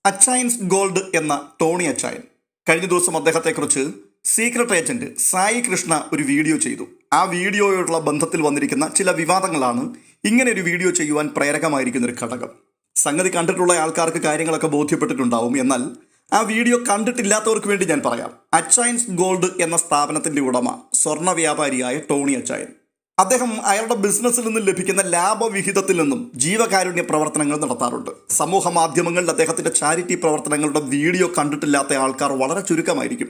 Achayans gold എന്ന Tony അച്ചായൻ കഴിഞ്ഞ ദിവസം അദ്ദേഹത്തെക്കുറിച്ച് സീക്രട്ട് ഏജന്റ് സായി കൃഷ്ണ ഒരു വീഡിയോ ചെയ്തു. ആ വീഡിയോയോടുള്ള ബന്ധത്തിൽ വന്നിരിക്കുന്ന ചില വിവാദങ്ങളാണ് ഇങ്ങനെ ഒരു വീഡിയോ ചെയ്യുവാൻ പ്രേരകമായിരിക്കുന്ന ഒരു ഘടകം. സംഗതി കണ്ടിട്ടുള്ള ആൾക്കാർക്ക് കാര്യങ്ങളൊക്കെ ബോധ്യപ്പെട്ടിട്ടുണ്ടാവും. എന്നാൽ ആ വീഡിയോ കണ്ടിട്ടില്ലാത്തവർക്ക് വേണ്ടി ഞാൻ പറയാം. അച്ചയൻസ് ഗോൾഡ് എന്ന സ്ഥാപനത്തിന്റെ ഉടമ സ്വർണ്ണ വ്യാപാരിയായ ടോണി അച്ചായൻ, അദ്ദേഹം അയാളുടെ ബിസിനസ്സിൽ നിന്ന് ലഭിക്കുന്ന ലാഭവിഹിതത്തിൽ നിന്നും ജീവകാരുണ്യ പ്രവർത്തനങ്ങൾ നടത്താറുണ്ട്. സമൂഹ മാധ്യമങ്ങളിൽ അദ്ദേഹത്തിന്റെ ചാരിറ്റി പ്രവർത്തനങ്ങളുടെ വീഡിയോ കണ്ടിട്ടില്ലാത്ത ആൾക്കാർ വളരെ ചുരുക്കമായിരിക്കും.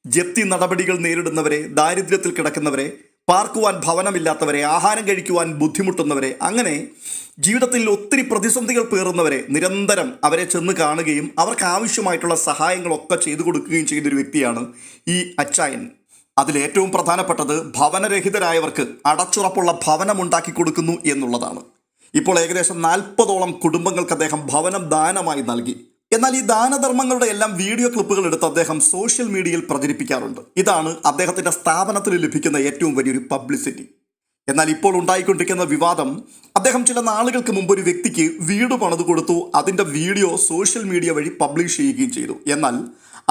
ജപ്തി നടപടികൾ നേരിടുന്നവരെ, ദാരിദ്ര്യത്തിൽ കിടക്കുന്നവരെ, പാർക്കുവാൻ ഭവനമില്ലാത്തവരെ, ആഹാരം കഴിക്കുവാൻ ബുദ്ധിമുട്ടുന്നവരെ, അങ്ങനെ ജീവിതത്തിൽ ഒത്തിരി പ്രതിസന്ധികൾ പേറുന്നവരെ നിരന്തരം അവരെ ചെന്ന് കാണുകയും അവർക്ക് ആവശ്യമായിട്ടുള്ള സഹായങ്ങളൊക്കെ ചെയ്തു കൊടുക്കുകയും ചെയ്യുന്നൊരു വ്യക്തിയാണ് ഈ അച്ചായൻ. അതിലേറ്റവും പ്രധാനപ്പെട്ടത് ഭവനരഹിതരായവർക്ക് അടച്ചുറപ്പുള്ള ഭവനമുണ്ടാക്കി കൊടുക്കുന്നു എന്നുള്ളതാണ്. ഇപ്പോൾ ഏകദേശം 40ഓളം കുടുംബങ്ങൾക്ക് അദ്ദേഹം ഭവനം ദാനമായി നൽകി. എന്നാൽ ഈ ദാനധർമ്മങ്ങളുടെ എല്ലാം വീഡിയോ ക്ലിപ്പുകൾ എടുത്ത് അദ്ദേഹം സോഷ്യൽ മീഡിയയിൽ പ്രചരിപ്പിക്കാറുണ്ട്. ഇതാണ് അദ്ദേഹത്തിന്റെ സ്ഥാപനത്തിന് ലഭിക്കുന്ന ഏറ്റവും വലിയൊരു പബ്ലിസിറ്റി. എന്നാൽ ഇപ്പോൾ ഉണ്ടായിക്കൊണ്ടിരിക്കുന്ന വിവാദം, അദ്ദേഹം ചില നാളുകൾക്ക് മുമ്പ് ഒരു വ്യക്തിക്ക് വീട് പണിത് കൊടുത്തു. അതിൻ്റെ വീഡിയോ സോഷ്യൽ മീഡിയ വഴി പബ്ലിഷ് ചെയ്യുകയും ചെയ്തു. എന്നാൽ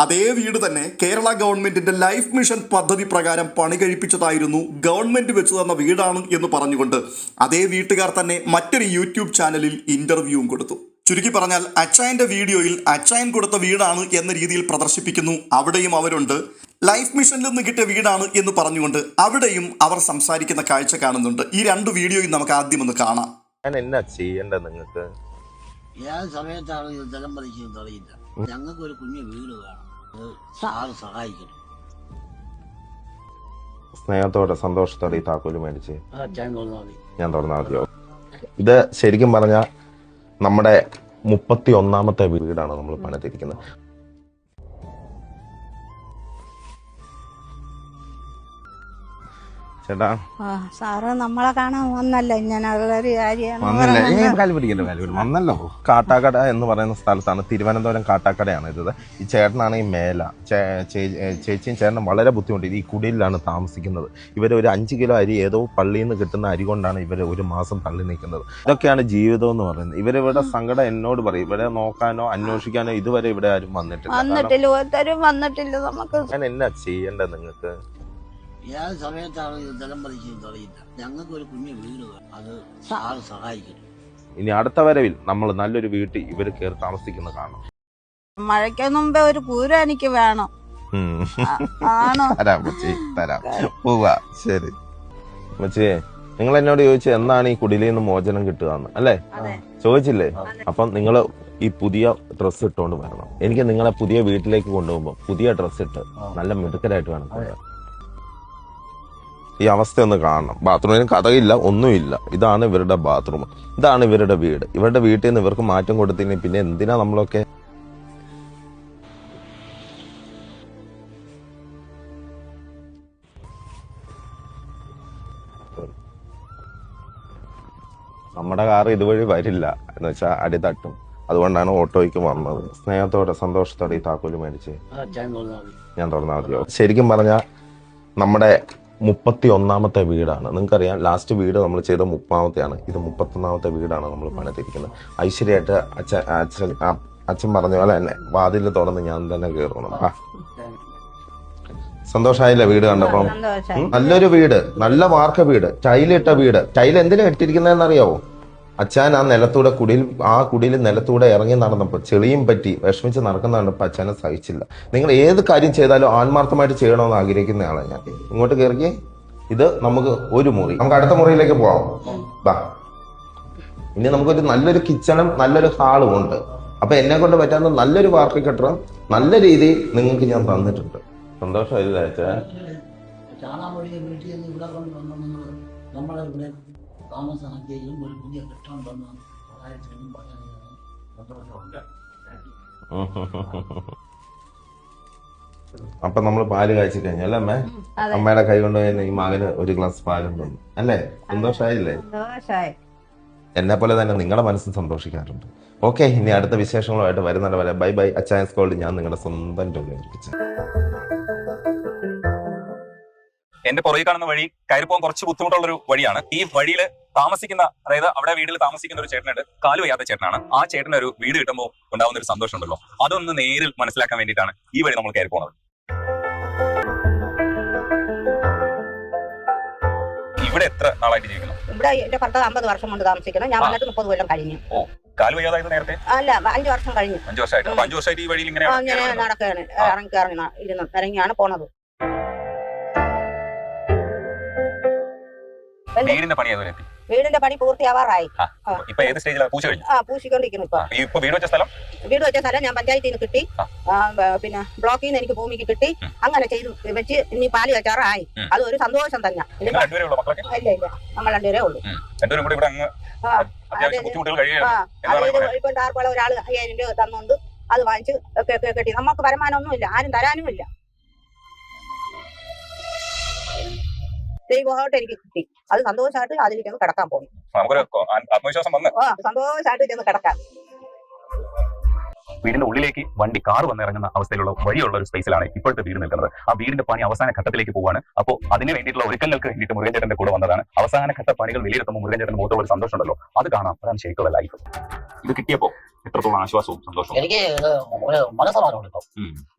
അതേ വീട് തന്നെ കേരള ഗവൺമെന്റിന്റെ ലൈഫ് മിഷൻ പദ്ധതി പ്രകാരം പണി കഴിപ്പിച്ചതായിരുന്നു, ഗവൺമെന്റ് വെച്ചു തന്ന വീടാണ് എന്ന് പറഞ്ഞുകൊണ്ട് അതേ വീട്ടുകാർ തന്നെ മറ്റൊരു യൂട്യൂബ് ചാനലിൽ ഇന്റർവ്യൂവും കൊടുത്തു. ചുരുക്കി പറഞ്ഞാൽ അച്ചായന്റെ വീഡിയോയിൽ അച്ചായൻ കൊടുത്ത വീടാണ് എന്ന രീതിയിൽ പ്രദർശിപ്പിക്കുന്നു. അവിടെയും അവരുണ്ട്. ലൈഫ് മിഷനിൽ നിന്ന് കിട്ടിയ വീടാണ് എന്ന് പറഞ്ഞുകൊണ്ട് അവിടെയും അവർ സംസാരിക്കുന്ന കാഴ്ച കാണുന്നുണ്ട്. ഈ രണ്ട് വീഡിയോയും നമുക്ക് ആദ്യം ഒന്ന് കാണാം. എന്നാ ചെയ്യേണ്ടത്? നിങ്ങൾക്ക് ഏത് സമയത്താണ് ഇത് ജലം പതിക്കുന്നത് അറിയില്ല. ഞങ്ങൾക്ക് ഒരു കുഞ്ഞു വീട് വേണം, സാറ് സഹായിക്കണം. സ്നേഹത്തോടെ സന്തോഷത്തോടെ ഈ താക്കോല് മേടിച്ച് ഞാൻ തുറന്നാൽ മതിയോ? ഇത് ശരിക്കും പറഞ്ഞാൽ നമ്മുടെ 31ാമത്തെ വീടാണ് നമ്മൾ പണിതിരിക്കുന്നത്. ചേട്ടാ സാറ് നമ്മളെ കാണാൻ വന്നല്ലോ, ഇങ്ങനെ ഒരു വന്നല്ലോ. കാട്ടാക്കട എന്ന് പറയുന്ന സ്ഥലത്താണ്, തിരുവനന്തപുരം കാട്ടാക്കടയാണ് ഇത്. ഈ ചേട്ടനാണെങ്കിൽ മേല ചേച്ചിയും ചേട്ടനും വളരെ ബുദ്ധിമുട്ട്. ഈ കുടിയിലാണ് താമസിക്കുന്നത്. ഇവർ ഒരു 5 കിലോ അരി ഏതോ പള്ളിയിൽ നിന്ന് കിട്ടുന്ന അരി കൊണ്ടാണ് ഇവർ ഒരു മാസം തള്ളി നിൽക്കുന്നത്. ഇതൊക്കെയാണ് ജീവിതം എന്ന് പറയുന്നത്. ഇവരിവിടെ സങ്കടം എന്നോട് പറയും. ഇവരെ നോക്കാനോ അന്വേഷിക്കാനോ ഇതുവരെ ഇവിടെ ആരും വന്നിട്ടില്ല. നമുക്ക് ഞാൻ എന്നാ ചെയ്യേണ്ടത്? നിങ്ങൾക്ക് ഏത് സമയത്താണ് ഇത് ജലം പതിക്കുന്നത് അറിയില്ല. ഞങ്ങൾക്ക് ഒരു കുഞ്ഞു വീട് വേണം, അത് സാറ് സഹായിക്കണം. ഇനി അടുത്ത വരവിൽ നമ്മൾ നല്ലൊരു വീട്ടിൽ ഇവർ കയറി താമസിക്കുന്ന കാണണം. മഴയ്ക്ക് മുമ്പേ ഒരു കൂര എനിക്ക് വേണം. തരാം മച്ചി, തരാം. പോവാ, ശരി മച്ചിയെ. നിങ്ങൾ എന്നോട് ചോദിച്ചു എന്നാണ് ഈ കുടിലിൽ നിന്ന് മോചനം കിട്ടുകയെന്ന്, അല്ലേ? ചോദിച്ചില്ലേ? അപ്പം നിങ്ങൾ ഈ പുതിയ ഡ്രസ്സ് ഇട്ടുകൊണ്ട് വരണം. എനിക്ക് നിങ്ങളെ പുതിയ വീട്ടിലേക്ക് കൊണ്ടുപോകുമ്പോൾ പുതിയ ഡ്രസ്സ് ഇട്ട് നല്ല മിടുക്കരായിട്ട് വേണം കൊണ്ടുവരാൻ. ഈ അവസ്ഥ ഒന്ന് കാണണം. ബാത്റൂമിന് കഥയില്ല, ഒന്നുമില്ല. ഇതാണ് ഇവരുടെ ബാത്റൂം, ഇതാണ് ഇവരുടെ വീട്. ഇവരുടെ വീട്ടിൽ നിന്ന് ഇവർക്ക് മാറ്റം കൊടുത്തിന് പിന്നെ എന്തിനാ നമ്മളൊക്കെ? നമ്മുടെ കാറ് ഇതുവഴി വരില്ല എന്ന് വെച്ചാൽ അടി തട്ടും. അതുകൊണ്ടാണ് ഓട്ടോയ്ക്ക് വന്നത്. സ്നേഹത്തോടെ സന്തോഷത്തോടെ ഈ താക്കോല് മേടിച്ച് ഞാൻ തുറന്നാൽ മതിയോ? ശരിക്കും പറഞ്ഞാൽ നമ്മുടെ 31ാമത്തെ വീടാണ്. നിങ്ങൾക്കറിയാം, ലാസ്റ്റ് വീട് നമ്മൾ ചെയ്ത 30ാമത്തെയാണ്. ഇത് 31ാമത്തെ വീടാണ് നമ്മൾ പണിതിരിക്കുന്നത്. ഐശ്വര്യമായിട്ട് അച്ഛൻ പറഞ്ഞ പോലെ തന്നെ വാതിൽ തുറന്ന് ഞാൻ തന്നെ കയറണം. സന്തോഷമായില്ലേ വീട് കണ്ടപ്പം? നല്ലൊരു വീട്, നല്ല വാർക്ക വീട്, ടൈലിട്ട വീട്. ടൈൽ എന്തിനാ ഇട്ടിരിക്കുന്നതെന്ന് അറിയാവോ? അച്ഛൻ ആ നിലത്തൂടെ കുടിയിൽ നിലത്തൂടെ ഇറങ്ങി നടന്നപ്പോൾ ചെളിയും പറ്റി വിഷമിച്ച് നടക്കുന്ന കണ്ടപ്പോൾ അച്ഛനെ സഹിച്ചില്ല. നിങ്ങൾ ഏത് കാര്യം ചെയ്താലും ആത്മാർത്ഥമായിട്ട് ചെയ്യണമെന്ന് ആഗ്രഹിക്കുന്നതാണ് ഞാൻ. ഇങ്ങോട്ട് കയറിയേ. ഇത് നമുക്ക് ഒരു മുറി, നമുക്ക് അടുത്ത മുറിയിലേക്ക് പോവാം. ബാ. ഇനി നമുക്കൊരു നല്ലൊരു കിച്ചണും നല്ലൊരു ഹാളും ഉണ്ട്. അപ്പൊ എന്നെ കൊണ്ട് പറ്റാവുന്ന നല്ലൊരു വാർക്ക കെട്ടണം നല്ല രീതിയിൽ നിങ്ങൾക്ക് ഞാൻ തന്നിട്ടുണ്ട്. സന്തോഷമായില്ലേ അച്ഛാ? ചാണാൻ വഴി വീട്ടിൽ നിന്ന് ഇവിടെ കൊണ്ടുവന്ന് നിങ്ങൾ നമ്മളെ ഇവിടെ താമസമാക്കിയും ഒരു പുതിയ കെട്ടാൻ തന്നു സഹായത്തിനും പറയാൻ സന്തോഷമുണ്ട്. അപ്പൊ നമ്മൾ പാല് കാഴ്ച കഴിഞ്ഞല്ലേ അമ്മേ? അമ്മയുടെ കൈ കൊണ്ടുപോയി ഈ മകന് ഒരു ഗ്ലാസ് പാലും തന്നു, അല്ലേ? സന്തോഷായില്ലേ? എന്നെ പോലെ തന്നെ നിങ്ങളുടെ മനസ്സും സന്തോഷിക്കാറുണ്ട്. ഓക്കെ, ഇനി അടുത്ത വിശേഷങ്ങളുമായിട്ട് വരുന്നത് വരെ ബൈ ബൈ. അച്ചായൻസ് ഗോൾഡ്, ഞാൻ നിങ്ങളുടെ സ്വന്തം ടോണി. എന്റെ പുറകെ കാണുന്ന വഴി കയറിപ്പോകാൻ കുറച്ച് ബുദ്ധിമുട്ടുള്ള ഒരു വഴിയാണ്. ഈ വഴിയിൽ താമസിക്കുന്ന, അതായത് അവിടെ വീട്ടിൽ താമസിക്കുന്ന ഒരു ചേട്ടനുണ്ട്, കാല് വയ്യാത്ത ചേട്ടനാണ്. ആ ചേട്ടന് ഒരു വീട് കിട്ടുമ്പോൾ ഉണ്ടാവുന്ന ഒരു സന്തോഷം ഉണ്ടല്ലോ, അതൊന്ന് നേരിൽ മനസ്സിലാക്കാൻ വേണ്ടിയിട്ടാണ് ഈ വഴി നമ്മൾ കയറി പോകുന്നത്. ഇവിടെ എത്ര നാളായിട്ട് ജീവിക്കുന്നു? ഇവിടെ എന്റെ ഭർത്താവ് 50 വർഷം കൊണ്ട് താമസിക്കണം. ഞാൻ വന്നിട്ട് 30 കൊല്ലം കഴിഞ്ഞു. ഓ, കാല് വയ്യാതായത് നേരത്തെ? അല്ല, 5 വർഷം കഴിഞ്ഞു. 5 വർഷമായിട്ട്. 5 വർഷമായിട്ട് ഈ വഴിയിൽ ഇങ്ങനെ നടക്കുകയാണ്, ഇറങ്ങിയാണ് പോണത്. വീടിന്റെ പണി ഏതുവരെ എത്തി? വീടിന്റെ പണി പൂർത്തിയാവാറായി. ഇപ്പൊ ഏത് സ്റ്റേജിലാണ്? പൂച്ച കഴിഞ്ഞു? പൂശിക്കൊണ്ടിരിക്കുന്നു. ഇപ്പൊ വീട് വെച്ച സ്ഥലം ഞാൻ പഞ്ചായത്തിൽ നിന്ന് കിട്ടി, പിന്നെ ബ്ലോക്കിൽ നിന്ന് എനിക്ക് ഭൂമിക്ക് കിട്ടി. അങ്ങനെ ചെയ്തു വെച്ച് ഇനി പാല് വെച്ചാറായി. അത് ഒരു സന്തോഷം തന്നെ. ഇല്ല ഇല്ല, നമ്മൾ 2 പേരേ ഉള്ളൂ. ഇപ്പൊ ടാർപ്പാള ഒരാൾ 5000 രൂപ തന്നുകൊണ്ട് അത് വാങ്ങിച്ച് ഒക്കെ കെട്ടി. നമുക്ക് വരുമാനമൊന്നുമില്ല, ആരും തരാനുമില്ല. ദൈവമായിട്ട് എനിക്ക് കിട്ടി. അത് സന്തോഷമായിട്ട് അതിലേക്ക് കിടക്കാൻ പോകും. ആത്മവിശ്വാസം വന്ന് സന്തോഷമായിട്ട് ചെന്ന് കിടക്കാൻ. വീടിന്റെ ഉള്ളിലേക്ക് വണ്ടി, കാർ വന്നിറങ്ങുന്ന അവസ്ഥയിലുള്ള വഴിയുള്ള ഒരു സ്പേസിലാണ് ഇപ്പോഴത്തെ വീട് നിൽക്കുന്നത്. ആ വീടിന്റെ പണി അവസാന ഘട്ടത്തിലേക്ക് പോവാണ്. അപ്പോൾ അതിന് വേണ്ടിയിട്ടുള്ള ഒരുക്കങ്ങൾക്ക് വേണ്ടിയിട്ട് മുരുകൻ ചേട്ടന്റെ കൂടെ വന്നതാണ്. അവസാന ഘട്ട പണികൾ വിലയിരുത്തുമ്പോൾ മുരുകൻ ചേട്ടന്റെ മുഖത്തുള്ള ഒരു സന്തോഷം ഉണ്ടല്ലോ, അത് കാണാം. അതാണ് ശരിക്കുള്ള ലൈഫ്. ഇത് കിട്ടിയപ്പോ എത്രത്തോളം ആശ്വാസവും സന്തോഷവും? എനിക്ക് ഒരു മനസ്സമാനം കിട്ടും.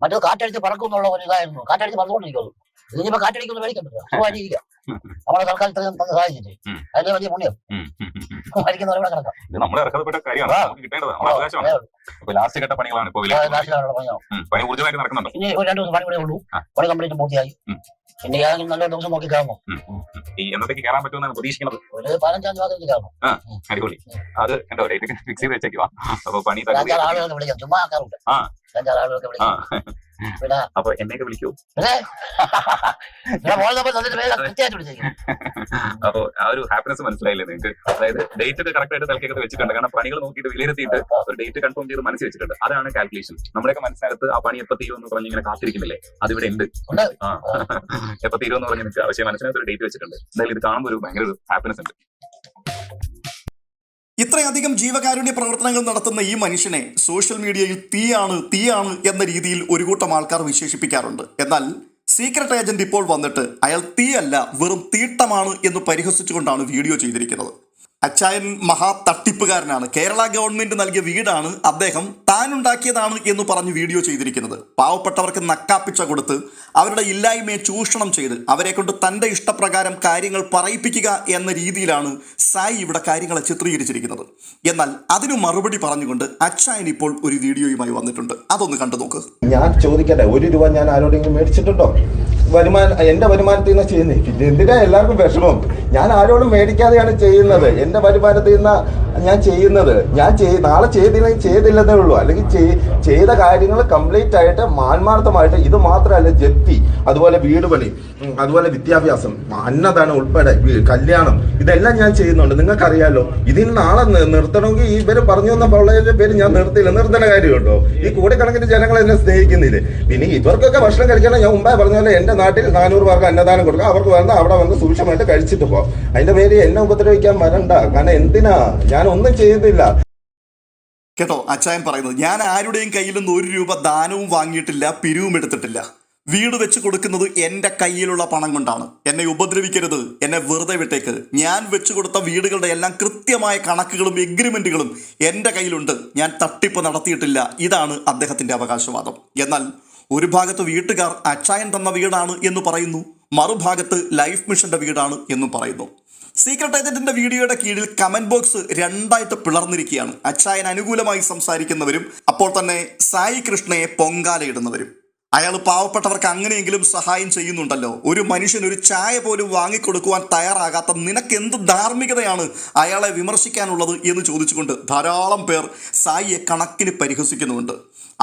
മറ്റേത് കാറ്റടിച്ച് പറക്കും എന്നുള്ള ഒരു ഇതായിരുന്നു. കാറ്റടിച്ച് പറന്നുകൊണ്ടിരിക്കുന്നു. ഇതിനിപ്പോ കാറ്റടിക്കൊന്നും മേടിക്കണ്ടല്ലോ, സുഖമായിട്ടിരിക്കുക. നമ്മളെ സർക്കാർ ഇത്രയും തന്നെ സഹായിച്ചിട്ട് അതിന്റെ വലിയ പുണ്യം മരിക്കുന്നവരെ കിടക്കാം. ഇത് നമ്മുടെ ഇറക്കപ്പെട്ട കാര്യമാണ്, കിട്ടേണ്ടത് നമ്മുടെ അവകാശമാണ്. ഇപ്പൊ ലാസ്റ്റ് ഘട്ട പണികളാണ് ഇപ്പോൾ പണി ഊർജ്ജമായിട്ട് നടക്കുന്നുണ്ട്. ഇനി 2 ദിവസം പണി കൂടെ ഉള്ളൂ, പണി കംപ്ലീറ്റ് പൂർത്തിയായി. പിന്നെ ഏതെങ്കിലും നല്ല ദിവസം നോക്കി കയറുമോ? ഈ എന്നത്തേക്ക് കയറാൻ പറ്റുമെന്നാണ് പ്രതീക്ഷിക്കുന്നത്? ഒരു 15-ാം തീയതി കയറണം. അടിപൊളി. അത് എന്തോ ഡേറ്റ് ഫിക്സ് ചെയ്ത് വെച്ചേക്കുവാ. അപ്പൊ പണി 5-6 ആളുകളൊക്കെ വിളിക്കാം, ചുമ്മാ ആക്കാറുണ്ട്. 5-6 ആളുകളൊക്കെ വിളിക്കാം. പിന്നെ അപ്പൊ എന്നെയൊക്കെ വിളിക്കൂ. അപ്പൊ ആ ഒരു ഹാപ്പിനെസ് മനസ്സിലായില്ലേ നിങ്ങൾക്ക്? അതായത് ഡേറ്റ് ഒക്കെ കറക്റ്റ് ആയിട്ട് തലക്കൊക്കെ വെച്ചിട്ടുണ്ട്. കാരണം പണികൾ നോക്കിയിട്ട് വിലയിരുത്തിയിട്ട് ഒരു ഡേറ്റ് കൺഫേം ചെയ്ത് മനസ്സിൽ വെച്ചിട്ടുണ്ട്. അതാണ് കാൽക്കുലേഷൻ. നമ്മുടെയൊക്കെ മനസ്സിനകത്ത് ആ പണി എപ്പോൾ തീരുമെന്ന് പറഞ്ഞ് ഇങ്ങനെ കാത്തിരിക്കുന്നില്ലേ, അതിവിടെ ഉണ്ട്. എപ്പോൾ തീരുമെന്ന് പറഞ്ഞ് നിൽക്കുക. പക്ഷേ മനസ്സിനകത്ത് ഒരു ഡേറ്റ് വെച്ചിട്ടുണ്ട്. എന്തായാലും ഇത് കാണുമ്പോൾ ഒരു ഭയങ്കര ഒരു ഹാപ്പിനെസ് ഉണ്ട്. ഇത്രയധികം ജീവകാരുണ്യ പ്രവർത്തനങ്ങൾ നടത്തുന്ന ഈ മനുഷ്യനെ സോഷ്യൽ മീഡിയയിൽ തീയാണ് എന്ന രീതിയിൽ ഒരു കൂട്ടം ആൾക്കാർ വിശേഷിപ്പിക്കാറുണ്ട്. എന്നാൽ സീക്രട്ട് ഏജന്റ് ഇപ്പോൾ വന്നിട്ട് അയാൾ തീയല്ല, വെറും തീട്ടമാണ് എന്ന് പരിഹസിച്ചുകൊണ്ടാണ് വീഡിയോ ചെയ്തിരിക്കുന്നത്. അച്ചായൻ മഹാ തട്ടിപ്പുകാരനാണ്, കേരള ഗവൺമെന്റ് നൽകിയ വീടാണ്, അദ്ദേഹം താനുണ്ടാക്കിയതാണ് എന്ന് പറഞ്ഞ് വീഡിയോ ചെയ്തിരിക്കുന്നത്. പാവപ്പെട്ടവർക്ക് നക്കാപ്പിച്ച കൊടുത്ത് അവരുടെ ഇല്ലായ്മയെ ചൂഷണം ചെയ്ത് അവരെ കൊണ്ട് തൻ്റെ ഇഷ്ടപ്രകാരം കാര്യങ്ങൾ പറയിപ്പിക്കുക എന്ന രീതിയിലാണ് സായി ഇവിടെ കാര്യങ്ങളെ ചിത്രീകരിച്ചിരിക്കുന്നത്. എന്നാൽ അതിനു മറുപടി പറഞ്ഞുകൊണ്ട് അച്ചായൻ ഇപ്പോൾ ഒരു വീഡിയോയുമായി വന്നിട്ടുണ്ട്. അതൊന്ന് കണ്ടു നോക്ക്. ഞാൻ ചോദിക്കട്ടെ, 1 രൂപ ഞാൻ ആരോടെങ്കിലും മേടിച്ചിട്ടുണ്ടോ? എന്റെ വരുമാനത്തിൽ നിന്ന് ചെയ്യുന്നത്. പിന്നെ എന്തിനാ എല്ലാവർക്കും വിഷമം? ഞാൻ ആരോടും മേടിക്കാതെയാണ് ചെയ്യുന്നത്. എന്റെ വരുമാനത്തിൽ നിന്ന് ഞാൻ ചെയ്യുന്നത്. ഞാൻ നാളെ ചെയ്തില്ലെന്നേ ഉള്ളൂ. അല്ലെങ്കിൽ ചെയ്ത കാര്യങ്ങൾ കംപ്ലീറ്റ് ആയിട്ട് ആത്മാർത്ഥമായിട്ട്. ഇത് മാത്രമല്ല, ജപ്തി, അതുപോലെ വീട് പണി, അതുപോലെ വിദ്യാഭ്യാസം, അന്നദാനം ഉൾപ്പെടെ, കല്യാണം, ഇതെല്ലാം ഞാൻ ചെയ്യുന്നുണ്ട്. നിങ്ങൾക്കറിയാലോ. ഇതിൽ നാളെ നിർത്തണമെങ്കിൽ ഇവര് പറഞ്ഞു തന്ന പള്ളയുടെ പേര് ഞാൻ നിർത്തില്ല. നിർത്തേണ്ട കാര്യമുണ്ടോ? ഈ കോടിക്കണക്കിന് ജനങ്ങൾ എന്നെ സ്നേഹിക്കുന്നില്ലേ? പിന്നെ ഇവർക്കൊക്കെ ഭക്ഷണം കഴിക്കണം. ഞാൻ മുമ്പേ പറഞ്ഞ പോലെ എന്റെ നാട്ടിൽ 400 പേർക്ക് അന്നദാനം കൊടുക്കുക. അവർക്ക് വന്ന് അവിടെ വന്ന് സൂക്ഷ്മമായിട്ട് കഴിച്ചിട്ട് പോകാം. അതിന്റെ പേര് എന്നെ ഉപദ്രവിക്കാൻ വരണ്ട. കാരണം എന്തിനാ? ഞാൻ ഒന്നും ചെയ്തില്ല. കേട്ടോ അച്ചായൻ പറയുന്നത്? ഞാൻ ആരുടെയും കയ്യിൽ നിന്ന് 1 രൂപ ദാനവും വാങ്ങിയിട്ടില്ല, പിരിവും എടുത്തിട്ടില്ല. വീട് വെച്ച് കൊടുക്കുന്നത് എൻ്റെ കയ്യിലുള്ള പണം കൊണ്ടാണ്. എന്നെ ഉപദ്രവിക്കരുത്, എന്നെ വെറുതെ വിട്ടേക്ക്. ഞാൻ വെച്ചു കൊടുത്ത വീടുകളുടെ എല്ലാം കൃത്യമായ കണക്കുകളും എഗ്രിമെന്റുകളും എൻ്റെ കയ്യിലുണ്ട്. ഞാൻ തട്ടിപ്പ് നടത്തിയിട്ടില്ല. ഇതാണ് അദ്ദേഹത്തിൻ്റെ അവകാശവാദം. എന്നാൽ ഒരു ഭാഗത്ത് വീട്ടുകാർ അച്ചായൻ തന്ന വീടാണ് എന്ന് പറയുന്നു, മറുഭാഗത്ത് ലൈഫ് മിഷന്റെ വീടാണ് എന്നും പറയുന്നു. സീക്രട്ട് ഏജന്റിന്റെ വീഡിയോയുടെ കീഴിൽ കമന്റ് ബോക്സ് 2ആയിട്ട് പിളർന്നിരിക്കുകയാണ്. അച്ചായൻ അനുകൂലമായി സംസാരിക്കുന്നവരും അപ്പോൾ തന്നെ സായി കൃഷ്ണയെ പൊങ്കാലയിടുന്നവരും. അയാൾ പാവപ്പെട്ടവർക്ക് അങ്ങനെയെങ്കിലും സഹായം ചെയ്യുന്നുണ്ടല്ലോ, ഒരു മനുഷ്യൻ ഒരു ചായ പോലും വാങ്ങിക്കൊടുക്കുവാൻ തയ്യാറാകാത്ത നിനക്ക് എന്ത് ധാർമ്മികതയാണ് അയാളെ വിമർശിക്കാനുള്ളത് എന്ന് ചോദിച്ചുകൊണ്ട് ധാരാളം പേർ സായിയെ കണക്കിന് പരിഹസിക്കുന്നുമുണ്ട്.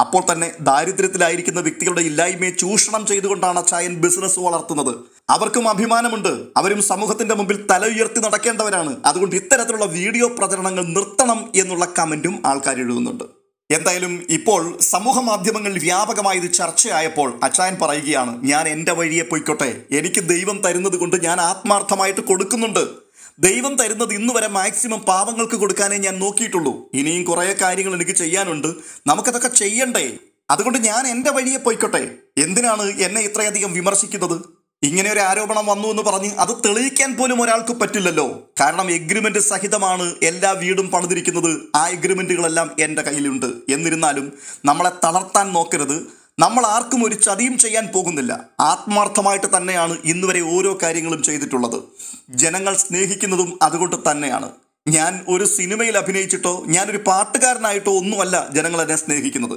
അപ്പോൾ തന്നെ ദാരിദ്ര്യത്തിലായിരിക്കുന്ന വ്യക്തികളുടെ ഇല്ലായ്മയെ ചൂഷണം ചെയ്തുകൊണ്ടാണ് അച്ചായൻ ബിസിനസ് വളർത്തുന്നത്. അവർക്കും അഭിമാനമുണ്ട്, അവരും സമൂഹത്തിന്റെ മുമ്പിൽ തല ഉയർത്തി നടക്കേണ്ടവരാണ്. അതുകൊണ്ട് ഇത്തരത്തിലുള്ള വീഡിയോ പ്രചരണങ്ങൾ നിർത്തണം എന്നുള്ള കമന്റും ആൾക്കാർ എഴുതുന്നുണ്ട്. എന്തായാലും ഇപ്പോൾ സമൂഹ മാധ്യമങ്ങളിൽ വ്യാപകമായി ഇത് ചർച്ചയായപ്പോൾ അച്ചായൻ പറയുകയാണ്, ഞാൻ എൻ്റെ വഴിയെ പോയിക്കോട്ടെ, എനിക്ക് ദൈവം തരുന്നത് കൊണ്ട് ഞാൻ ആത്മാർത്ഥമായിട്ട് കൊടുക്കുന്നുണ്ട്. ദൈവം തരുന്നത് ഇന്ന് വരെ മാക്സിമം പാവങ്ങൾക്ക് കൊടുക്കാനേ ഞാൻ നോക്കിയിട്ടുള്ളൂ. ഇനിയും കുറേ കാര്യങ്ങൾ എനിക്ക് ചെയ്യാനുണ്ട്, നമുക്കതൊക്കെ ചെയ്യണ്ടേ? അതുകൊണ്ട് ഞാൻ എൻ്റെ വഴിയെ പോയിക്കോട്ടെ. എന്തിനാണ് എന്നെ ഇത്രയധികം വിമർശിക്കുന്നത്? ഇങ്ങനെ ഒരു ആരോപണം വന്നു എന്ന് പറഞ്ഞ് അത് തെളിയിക്കാൻ പോലും ഒരാൾക്ക് പറ്റില്ലല്ലോ. കാരണം എഗ്രിമെന്റ് സഹിതമാണ് എല്ലാ വീടും പണിതിരിക്കുന്നത്. ആ എഗ്രിമെന്റുകളെല്ലാം എൻ്റെ കയ്യിലുണ്ട്. എന്നിരുന്നാലും നമ്മളെ തളർത്താൻ നോക്കരുത്. നമ്മൾ ആർക്കും ഒരു ചതിയും ചെയ്യാൻ പോകുന്നില്ല. ആത്മാർത്ഥമായിട്ട് തന്നെയാണ് ഇന്നുവരെ ഓരോ കാര്യങ്ങളും ചെയ്തിട്ടുള്ളത്. ജനങ്ങൾ സ്നേഹിക്കുന്നതും അതുകൊണ്ട് തന്നെയാണ്. ഞാൻ ഒരു സിനിമയിൽ അഭിനയിച്ചിട്ടോ ഞാനൊരു പാട്ടുകാരനായിട്ടോ ഒന്നുമല്ല ജനങ്ങൾ എന്നെ സ്നേഹിക്കുന്നത്.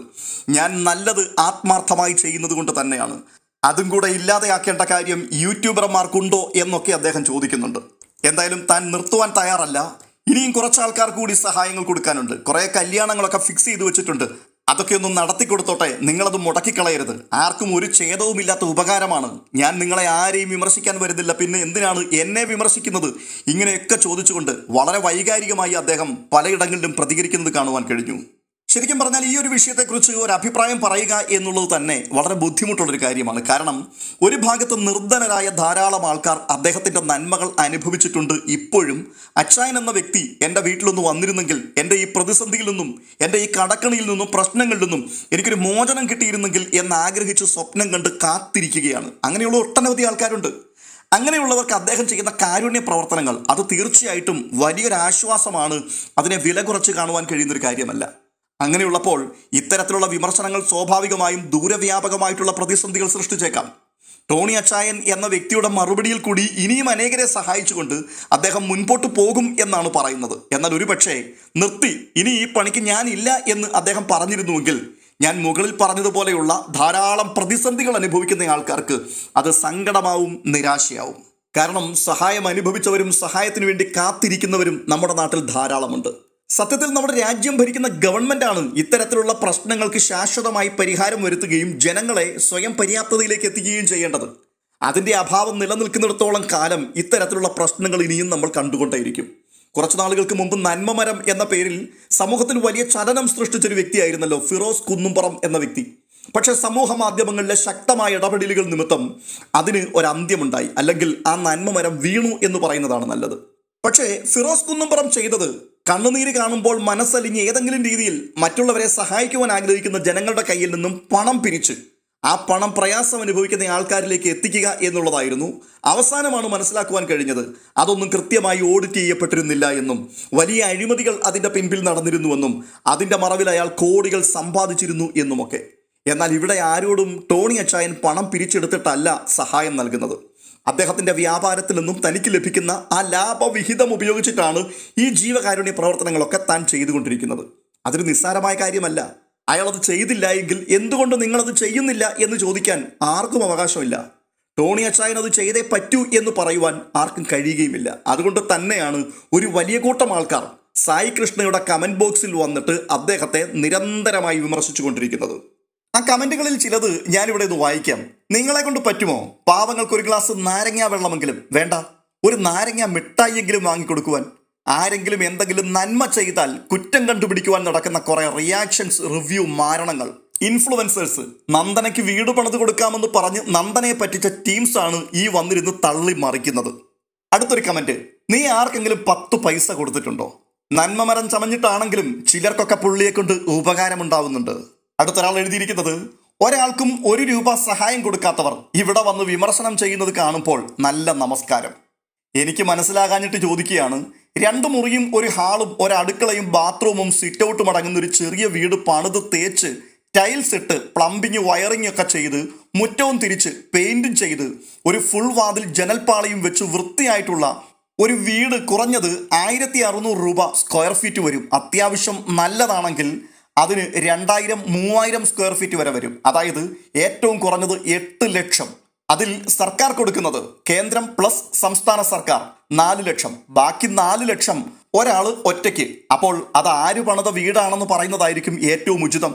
ഞാൻ നല്ലത് ആത്മാർത്ഥമായി ചെയ്യുന്നത് കൊണ്ട് തന്നെയാണ്. അതും കൂടെ ഇല്ലാതെയാക്കേണ്ട കാര്യം യൂട്യൂബർമാർക്കുണ്ടോ എന്നൊക്കെ അദ്ദേഹം ചോദിക്കുന്നുണ്ട്. എന്തായാലും താൻ നിർത്തുവാൻ തയ്യാറല്ല. ഇനിയും കുറച്ച് ആൾക്കാർ കൂടി സഹായങ്ങൾ കൊടുക്കാനുണ്ട്. കുറേ കല്യാണങ്ങളൊക്കെ ഫിക്സ് ചെയ്ത് വെച്ചിട്ടുണ്ട്. അതൊക്കെ ഒന്ന് നടത്തിക്കൊടുത്തോട്ടെ. നിങ്ങളത് മുടക്കിക്കളയരുത്. ആർക്കും ഒരു ഛേദവുമില്ലാത്ത ഉപകാരമാണ്. ഞാൻ നിങ്ങളെ ആരെയും വിമർശിക്കാൻ വരുന്നില്ല. പിന്നെ എന്തിനാണ് എന്നെ വിമർശിക്കുന്നത്? ഇങ്ങനെയൊക്കെ ചോദിച്ചുകൊണ്ട് വളരെ വൈകാരികമായി അദ്ദേഹം പലയിടങ്ങളിലും പ്രതികരിക്കുന്നത് കാണുവാൻ കഴിഞ്ഞു. ശരിക്കും പറഞ്ഞാൽ ഈ ഒരു വിഷയത്തെക്കുറിച്ച് ഒരു അഭിപ്രായം പറയുക എന്നുള്ളത് തന്നെ വളരെ ബുദ്ധിമുട്ടുള്ളൊരു കാര്യമാണ്. കാരണം ഒരു ഭാഗത്ത് നിർധനരായ ധാരാളം ആൾക്കാർ അദ്ദേഹത്തിൻ്റെ നന്മകൾ അനുഭവിച്ചിട്ടുണ്ട്. ഇപ്പോഴും അച്ചായൻ എന്ന വ്യക്തി എൻ്റെ വീട്ടിലൊന്ന് വന്നിരുന്നെങ്കിൽ എൻ്റെ ഈ പ്രതിസന്ധിയിൽ നിന്നും എൻ്റെ ഈ കടക്കണിയിൽ നിന്നും പ്രശ്നങ്ങളിൽ നിന്നും എനിക്കൊരു മോചനം കിട്ടിയിരുന്നെങ്കിൽ എന്നാഗ്രഹിച്ച് സ്വപ്നം കണ്ട് കാത്തിരിക്കുകയാണ്. അങ്ങനെയുള്ള ഒട്ടനവധി ആൾക്കാരുണ്ട്. അങ്ങനെയുള്ളവർക്ക് അദ്ദേഹം ചെയ്യുന്ന കാരുണ്യ പ്രവർത്തനങ്ങൾ അത് തീർച്ചയായിട്ടും വലിയൊരാശ്വാസമാണ്. അതിനെ വില കുറച്ച് കാണുവാൻ കഴിയുന്നൊരു കാര്യമല്ല. അങ്ങനെയുള്ളപ്പോൾ ഇത്തരത്തിലുള്ള വിമർശനങ്ങൾ സ്വാഭാവികമായും ദൂരവ്യാപകമായിട്ടുള്ള പ്രതിസന്ധികൾ സൃഷ്ടിച്ചേക്കാം. ടോണി അച്ചായൻ എന്ന വ്യക്തിയുടെ മറുപടിയിൽ കൂടി ഇനിയും അനേകരെ സഹായിച്ചുകൊണ്ട് അദ്ദേഹം മുൻപോട്ട് പോകും എന്നാണ് പറയുന്നത്. എന്നാൽ ഒരുപക്ഷെ നിർത്തി, ഇനി ഈ പണിക്ക് ഞാനില്ല എന്ന് അദ്ദേഹം പറഞ്ഞിരുന്നുവെങ്കിൽ ഞാൻ മുകളിൽ പറഞ്ഞതുപോലെയുള്ള ധാരാളം പ്രതിസന്ധികൾ അനുഭവിക്കുന്ന ആൾക്കാർക്ക് അത് സങ്കടമാവും, നിരാശയാവും. കാരണം സഹായം അനുഭവിച്ചവരും സഹായത്തിന് വേണ്ടി കാത്തിരിക്കുന്നവരും നമ്മുടെ നാട്ടിൽ ധാരാളമുണ്ട്. സത്യത്തിൽ നമ്മുടെ രാജ്യം ഭരിക്കുന്ന ഗവൺമെൻറ്റാണ് ഇത്തരത്തിലുള്ള പ്രശ്നങ്ങൾക്ക് ശാശ്വതമായി പരിഹാരം വരുത്തുകയും ജനങ്ങളെ സ്വയം പര്യാപ്തതയിലേക്ക് എത്തിക്കുകയും ചെയ്യേണ്ടത്. അതിൻ്റെ അഭാവം നിലനിൽക്കുന്നിടത്തോളം കാലം ഇത്തരത്തിലുള്ള പ്രശ്നങ്ങൾ ഇനിയും നമ്മൾ കണ്ടുകൊണ്ടേയിരിക്കും. കുറച്ച് നാളുകൾക്ക് മുമ്പ് നന്മമരം എന്ന പേരിൽ സമൂഹത്തിൽ വലിയ ചലനം സൃഷ്ടിച്ചൊരു വ്യക്തിയായിരുന്നല്ലോ ഫിറോസ് കുന്നുംപുറം എന്ന വ്യക്തി. പക്ഷേ സമൂഹ മാധ്യമങ്ങളിലെ ശക്തമായ ഇടപെടലുകൾ നിമിത്തം അതിന് ഒരന്ത്യമുണ്ടായി. അല്ലെങ്കിൽ ആ നന്മമരം വീണു എന്ന് പറയുന്നതാണ് നല്ലത്. പക്ഷേ ഫിറോസ് കുന്നുംപുറം ചെയ്തത് കണ്ണുനീര് കാണുമ്പോൾ മനസ്സലിഞ്ഞ് ഏതെങ്കിലും രീതിയിൽ മറ്റുള്ളവരെ സഹായിക്കുവാൻ ആഗ്രഹിക്കുന്ന ജനങ്ങളുടെ കയ്യിൽ നിന്നും പണം പിരിച്ച് ആ പണം പ്രയാസം അനുഭവിക്കുന്ന ആൾക്കാരിലേക്ക് എത്തിക്കുക എന്നുള്ളതായിരുന്നു. അവസാനമാണ് മനസ്സിലാക്കുവാൻ കഴിഞ്ഞത് അതൊന്നും കൃത്യമായി ഓഡിറ്റ് ചെയ്യപ്പെട്ടിരുന്നില്ല എന്നും വലിയ അഴിമതികൾ അതിൻ്റെ പിൻപിൽ നടന്നിരുന്നുവെന്നും അതിൻ്റെ മറവിൽ അയാൾ കോടികൾ സമ്പാദിച്ചിരുന്നു എന്നുമൊക്കെ. എന്നാൽ ഇവിടെ ആരോടും ടോണി അച്ചായൻ പണം പിരിച്ചെടുത്തിട്ടല്ല സഹായം നൽകുന്നത്. അദ്ദേഹത്തിൻ്റെ വ്യാപാരത്തിൽ നിന്നും തനിക്ക് ലഭിക്കുന്ന ആ ലാഭവിഹിതം ഉപയോഗിച്ചിട്ടാണ് ഈ ജീവകാരുണ്യ പ്രവർത്തനങ്ങളൊക്കെ താൻ ചെയ്തുകൊണ്ടിരിക്കുന്നത്. അതൊരു നിസ്സാരമായ കാര്യമല്ല. അയാളത് ചെയ്തില്ല എങ്കിൽ എന്തുകൊണ്ട് നിങ്ങളത് ചെയ്യുന്നില്ല എന്ന് ചോദിക്കാൻ ആർക്കും അവകാശമില്ല. ടോണി അച്ചായൻ അത് ചെയ്തേ പറ്റൂ എന്ന് പറയുവാൻ ആർക്കും കഴിയുകയുമില്ല. അതുകൊണ്ട് തന്നെയാണ് ഒരു വലിയ കൂട്ടം ആൾക്കാർ സായി കൃഷ്ണയുടെ കമൻറ്റ് ബോക്സിൽ വന്നിട്ട് അദ്ദേഹത്തെ നിരന്തരമായി വിമർശിച്ചു കൊണ്ടിരിക്കുന്നത്. ആ കമൻറ്റുകളിൽ ചിലത് ഞാനിവിടെ ഒന്ന് വായിക്കാം. നിങ്ങളെ കൊണ്ട് പറ്റുമോ പാവങ്ങൾക്ക് ഒരു ഗ്ലാസ് നാരങ്ങ വെള്ളമെങ്കിലും, വേണ്ട ഒരു നാരങ്ങ മിഠായിയെങ്കിലും വാങ്ങിക്കൊടുക്കുവാൻ? ആരെങ്കിലും എന്തെങ്കിലും നന്മ ചെയ്താൽ കുറ്റം കണ്ടുപിടിക്കുവാൻ നടക്കുന്ന കുറേ റിയാക്ഷൻസ്, റിവ്യൂ മാരണങ്ങൾ, ഇൻഫ്ലുവൻസേഴ്സ്. നന്ദനയ്ക്ക് വീട് പണിത് കൊടുക്കാമെന്ന് പറഞ്ഞ് നന്ദനയെ പറ്റിച്ച ടീംസാണ് ഈ വന്നിരുന്ന് തള്ളി മറിക്കുന്നത്. അടുത്തൊരു കമൻറ്റ്, നീ ആർക്കെങ്കിലും 10 പൈസ കൊടുത്തിട്ടുണ്ടോ? നന്മമരം ചമഞ്ഞിട്ടാണെങ്കിലും ചിലർക്കൊക്കെ പുള്ളിയെ കൊണ്ട് ഉപകാരമുണ്ടാവുന്നുണ്ട്. അടുത്തൊരാൾ എഴുതിയിരിക്കുന്നത്, ഒരാൾക്കും 1 രൂപ സഹായം കൊടുക്കാത്തവർ ഇവിടെ വന്ന് വിമർശനം ചെയ്യുന്നത് കാണുമ്പോൾ നല്ല നമസ്കാരം. എനിക്ക് മനസ്സിലാകാഞ്ഞിട്ട് ചോദിക്കുകയാണ്, 2 മുറിയും ഒരു ഹാളും ഒരടുക്കളയും ബാത്റൂമും സിറ്റ് ഔട്ടും അടങ്ങുന്ന ഒരു ചെറിയ വീട് പണിത് തേച്ച് ടൈൽസ് ഇട്ട് പ്ലംബിങ് വയറിംഗ് ഒക്കെ ചെയ്ത് മുറ്റവും തിരിച്ച് പെയിന്റും ചെയ്ത് ഒരു ഫുൾ വാതിൽ ജനൽപ്പാളിയും വെച്ച് വൃത്തിയായിട്ടുള്ള ഒരു വീട് കുറഞ്ഞത് 1600 രൂപ സ്ക്വയർ ഫീറ്റ് വരും. അത്യാവശ്യം നല്ലതാണെങ്കിൽ അതിന് 2000-3000 സ്ക്വയർ ഫീറ്റ് വരെ വരും. അതായത് ഏറ്റവും കുറഞ്ഞത് 8 ലക്ഷം. അതിൽ സർക്കാർ കൊടുക്കുന്നത് കേന്ദ്രം പ്ലസ് സംസ്ഥാന സർക്കാർ 4 ലക്ഷം. ബാക്കി 4 ലക്ഷം ഒരാൾ ഒറ്റയ്ക്ക്. അപ്പോൾ അത് ആര് പണിത വീടാണെന്ന് പറയുന്നതായിരിക്കും ഏറ്റവും ഉചിതം.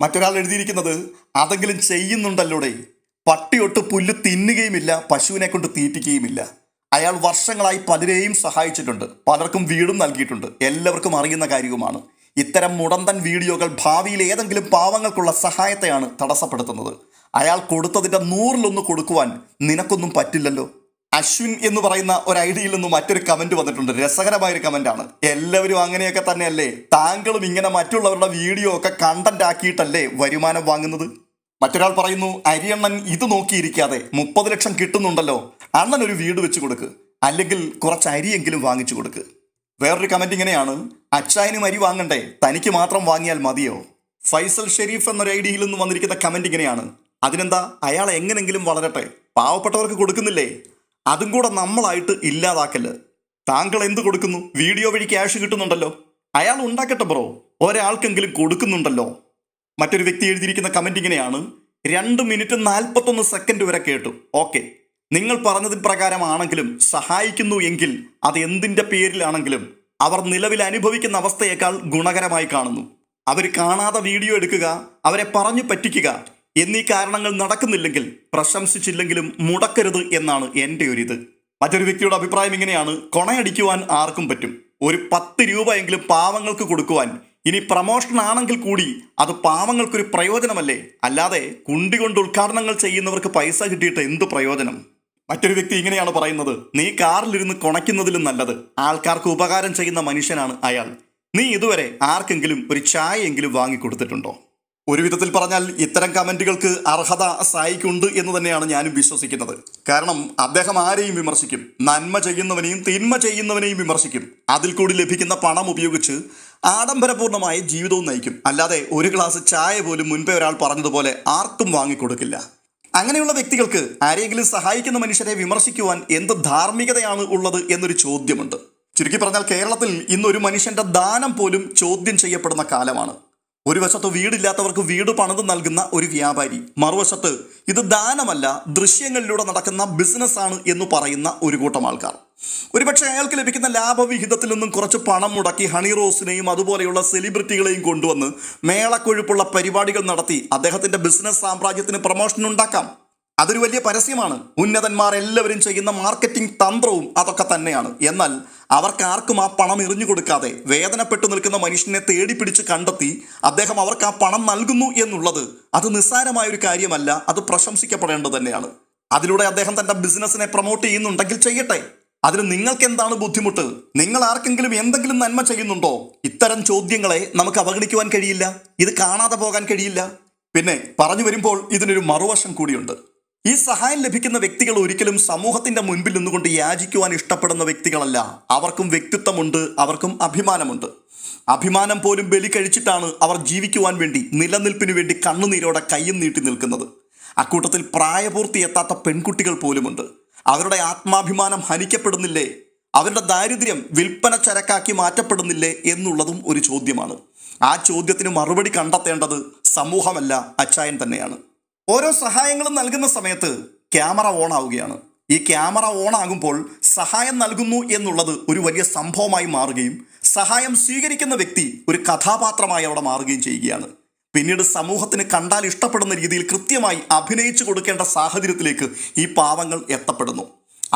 മറ്റൊരാൾ എഴുതിയിരിക്കുന്നത്, അതെങ്കിലും ചെയ്യുന്നുണ്ടല്ലോടെ. പട്ടിയൊട്ട് പുല്ല് തിന്നുകയുമില്ല, പശുവിനെ കൊണ്ട് തീറ്റിക്കുകയുമില്ല. അയാൾ വർഷങ്ങളായി പലരെയും സഹായിച്ചിട്ടുണ്ട്, പലർക്കും വീടും നൽകിയിട്ടുണ്ട്. എല്ലാവർക്കും അറിയുന്ന കാര്യവുമാണ്. ഇത്തരം മുടന്തൻ വീഡിയോകൾ ഭാവിയിൽ ഏതെങ്കിലും പാവങ്ങൾക്കുള്ള സഹായത്തെയാണ് തടസ്സപ്പെടുത്തുന്നത്. അയാൾ കൊടുത്തതിൻ്റെ 100-1 കൊടുക്കുവാൻ നിനക്കൊന്നും പറ്റില്ലല്ലോ. അശ്വിൻ എന്ന് പറയുന്ന ഒരു ഐഡിയിൽ നിന്ന് മറ്റൊരു കമൻറ്റ് വന്നിട്ടുണ്ട്. രസകരമായൊരു കമൻറ്റാണ്. എല്ലാവരും അങ്ങനെയൊക്കെ തന്നെയല്ലേ? താങ്കളും ഇങ്ങനെ മറ്റുള്ളവരുടെ വീഡിയോ ഒക്കെ കണ്ടന്റ് ആക്കിയിട്ടല്ലേ വരുമാനം വാങ്ങുന്നത്? മറ്റൊരാൾ പറയുന്നു, അരിയണ്ണൻ ഇത് നോക്കിയിരിക്കാതെ 30 ലക്ഷം കിട്ടുന്നുണ്ടല്ലോ, അണ്ണൻ ഒരു വീട് വെച്ച് കൊടുക്ക്, അല്ലെങ്കിൽ കുറച്ച് അരിയെങ്കിലും വാങ്ങിച്ചു കൊടുക്ക്. വേറൊരു കമന്റ് ഇങ്ങനെയാണ്, അച്ചായനും അരി വാങ്ങണ്ടേ, തനിക്ക് മാത്രം വാങ്ങിയാൽ മതിയോ? ഫൈസൽ ഷെരീഫ് എന്നൊരു ഐഡിയയിൽ നിന്ന് വന്നിരിക്കുന്ന കമന്റ് ഇങ്ങനെയാണ്, അതിനെന്താ, അയാൾ എങ്ങനെങ്കിലും വളരട്ടെ, പാവപ്പെട്ടവർക്ക് കൊടുക്കുന്നില്ലേ, അതും കൂടെ നമ്മളായിട്ട് ഇല്ലാതാക്കല്. താങ്കൾ എന്ത് കൊടുക്കുന്നു? വീഡിയോ വഴി ക്യാഷ് കിട്ടുന്നുണ്ടല്ലോ, അയാൾ ഉണ്ടാക്കട്ടെ ബ്രോ, ഒരാൾക്കെങ്കിലും കൊടുക്കുന്നുണ്ടല്ലോ. മറ്റൊരു വ്യക്തി എഴുതിയിരിക്കുന്ന കമന്റ് ഇങ്ങനെയാണ്, 2 മിനിറ്റ് 41 സെക്കൻഡ് വരെ കേട്ടു. ഓക്കെ, നിങ്ങൾ പറഞ്ഞതിന് പ്രകാരമാണെങ്കിലും സഹായിക്കുന്നു എങ്കിൽ അത് എന്തിന്റെ പേരിലാണെങ്കിലും അവർ നിലവിൽ അനുഭവിക്കുന്ന അവസ്ഥയേക്കാൾ ഗുണകരമായി കാണുന്നു. അവർ കാണാതെ വീഡിയോ എടുക്കുക, അവരെ പറഞ്ഞു പറ്റിക്കുക എന്നീ കാരണങ്ങൾ നടക്കുന്നില്ലെങ്കിൽ പ്രശംസിച്ചില്ലെങ്കിലും മുടക്കരുത് എന്നാണ് എൻ്റെ ഒരിത്. മറ്റൊരു വ്യക്തിയുടെ അഭിപ്രായം ഇങ്ങനെയാണ്, കൊണയടിക്കുവാൻ ആർക്കും പറ്റും, ഒരു 10 രൂപയെങ്കിലും പാവങ്ങൾക്ക് കൊടുക്കുവാൻ. ഇനി പ്രമോഷൻ ആണെങ്കിൽ കൂടി അത് പാവങ്ങൾക്കൊരു പ്രയോജനമല്ലേ, അല്ലാതെ കുണ്ടി കൊണ്ട് ഉദ്ഘാടനങ്ങൾ ചെയ്യുന്നവർക്ക് പൈസ കിട്ടിയിട്ട് എന്ത് പ്രയോജനം? മറ്റൊരു വ്യക്തി ഇങ്ങനെയാണ് പറയുന്നത്, നീ കാറിലിരുന്ന് കൊണയ്ക്കുന്നതിലും നല്ലത് ആൾക്കാർക്ക് ഉപകാരം ചെയ്യുന്ന മനുഷ്യനാണ് അയാൾ. നീ ഇതുവരെ ആർക്കെങ്കിലും ഒരു ചായയെങ്കിലും വാങ്ങിക്കൊടുത്തിട്ടുണ്ടോ? ഒരു വിധത്തിൽ പറഞ്ഞാൽ ഇത്തരം കമന്റുകൾക്ക് അർഹത സായിക്കുണ്ട് എന്ന് തന്നെയാണ് ഞാനും വിശ്വസിക്കുന്നത്. കാരണം അദ്ദേഹം ആരെയും വിമർശിക്കും, നന്മ ചെയ്യുന്നവനെയും തിന്മ ചെയ്യുന്നവനെയും വിമർശിക്കും. അതിൽ കൂടി ലഭിക്കുന്ന പണം ഉപയോഗിച്ച് ആഡംബരപൂർണമായ ജീവിതവും നയിക്കും. അല്ലാതെ ഒരു ഗ്ലാസ് ചായ പോലും മുൻപേ ഒരാൾ പറഞ്ഞതുപോലെ ആർക്കും വാങ്ങിക്കൊടുക്കില്ല. അങ്ങനെയുള്ള വ്യക്തികൾക്ക് ആരെങ്കിലും സഹായിക്കുന്ന മനുഷ്യരെ വിമർശിക്കുവാൻ എന്ത് ധാർമ്മികതയാണ് ഉള്ളത് എന്നൊരു ചോദ്യമുണ്ട്. ചുരുക്കി പറഞ്ഞാൽ കേരളത്തിൽ ഇന്നൊരു മനുഷ്യന്റെ ദാനം പോലും ചോദ്യം ചെയ്യപ്പെടുന്ന കാലമാണ്. ഒരു വശത്ത് വീടില്ലാത്തവർക്ക് വീട് പണിത് നൽകുന്ന ഒരു വ്യാപാരി, മറുവശത്ത് ഇത് ദാനമല്ല ദൃശ്യങ്ങളിലൂടെ നടക്കുന്ന ബിസിനസ്സാണ് എന്ന് പറയുന്ന ഒരു കൂട്ടം ആൾക്കാർ. ഒരുപക്ഷെ അയാൾക്ക് ലഭിക്കുന്ന ലാഭവിഹിതത്തിൽ നിന്നും കുറച്ച് പണം മുടക്കി ഹണി റോസിനെയും അതുപോലെയുള്ള സെലിബ്രിറ്റികളെയും കൊണ്ടുവന്ന് മേളക്കൊഴുപ്പുള്ള പരിപാടികൾ നടത്തി അദ്ദേഹത്തിന്റെ ബിസിനസ് സാമ്രാജ്യത്തിന് പ്രൊമോഷൻ ഉണ്ടാക്കാം. അതൊരു വലിയ പരസ്യമാണ്. ഉന്നതന്മാർ എല്ലാവരും ചെയ്യുന്ന മാർക്കറ്റിംഗ് തന്ത്രവും അതൊക്കെ തന്നെയാണ്. എന്നാൽ അവർക്കാർക്കും ആ പണം എറിഞ്ഞു കൊടുക്കാതെ വേദനപ്പെട്ടു നിൽക്കുന്ന മനുഷ്യനെ തേടി പിടിച്ച് കണ്ടെത്തി അദ്ദേഹം അവർക്ക് ആ പണം നൽകുന്നു എന്നുള്ളത് അത് നിസ്സാരമായൊരു കാര്യമല്ല, അത് പ്രശംസിക്കപ്പെടേണ്ടത് തന്നെയാണ്. അതിലൂടെ അദ്ദേഹം തന്റെ ബിസിനസ്സിനെ പ്രൊമോട്ട് ചെയ്യുന്നുണ്ടെങ്കിൽ ചെയ്യട്ടെ, അതിന് നിങ്ങൾക്ക് എന്താണ് ബുദ്ധിമുട്ട്? നിങ്ങൾ ആർക്കെങ്കിലും എന്തെങ്കിലും നന്മ ചെയ്യുന്നുണ്ടോ? ഇത്തരം ചോദ്യങ്ങളെ നമുക്ക് അവഗണിക്കുവാൻ കഴിയില്ല, ഇത് കാണാതെ പോകാൻ കഴിയില്ല. പിന്നെ പറഞ്ഞു വരുമ്പോൾ ഇതിനൊരു മറുവശം കൂടിയുണ്ട്. ഈ സഹായം ലഭിക്കുന്ന വ്യക്തികൾ ഒരിക്കലും സമൂഹത്തിന്റെ മുൻപിൽ നിന്നുകൊണ്ട് യാചിക്കുവാൻ ഇഷ്ടപ്പെടുന്ന വ്യക്തികളല്ല. അവർക്കും വ്യക്തിത്വമുണ്ട്, അവർക്കും അഭിമാനമുണ്ട്. അഭിമാനം പോലും ബലി കഴിച്ചിട്ടാണ് അവർ ജീവിക്കുവാൻ വേണ്ടി, നിലനിൽപ്പിന് വേണ്ടി കണ്ണുനീരോടെ കയ്യും നീട്ടി നിൽക്കുന്നത്. അക്കൂട്ടത്തിൽ പ്രായപൂർത്തി എത്താത്ത പെൺകുട്ടികൾ പോലുമുണ്ട്. അവരുടെ ആത്മാഭിമാനം ഹനിക്കപ്പെടുന്നില്ലേ? അവരുടെ ദാരിദ്ര്യം വിൽപ്പന ചരക്കാക്കി മാറ്റപ്പെടുന്നില്ലേ എന്നുള്ളതും ഒരു ചോദ്യമാണ്. ആ ചോദ്യത്തിന് മറുപടി കണ്ടെത്തേണ്ടത് സമൂഹമല്ല, അച്ചായൻ തന്നെയാണ്. ഓരോ സഹായങ്ങളും നൽകുന്ന സമയത്ത് ക്യാമറ ഓൺ ആവുകയാണ്. ഈ ക്യാമറ ഓൺ ആകുമ്പോൾ സഹായം നൽകുന്നു എന്നുള്ളത് ഒരു വലിയ സംഭവമായി മാറുകയും സഹായം സ്വീകരിക്കുന്ന വ്യക്തി ഒരു കഥാപാത്രമായി അവിടെ മാറുകയും ചെയ്യുകയാണ്. പിന്നീട് സമൂഹത്തിന് കണ്ടാൽ ഇഷ്ടപ്പെടുന്ന രീതിയിൽ കൃത്യമായി അഭിനയിച്ചു കൊടുക്കേണ്ട സാഹചര്യത്തിലേക്ക് ഈ പാവങ്ങൾ എത്തപ്പെടുന്നു.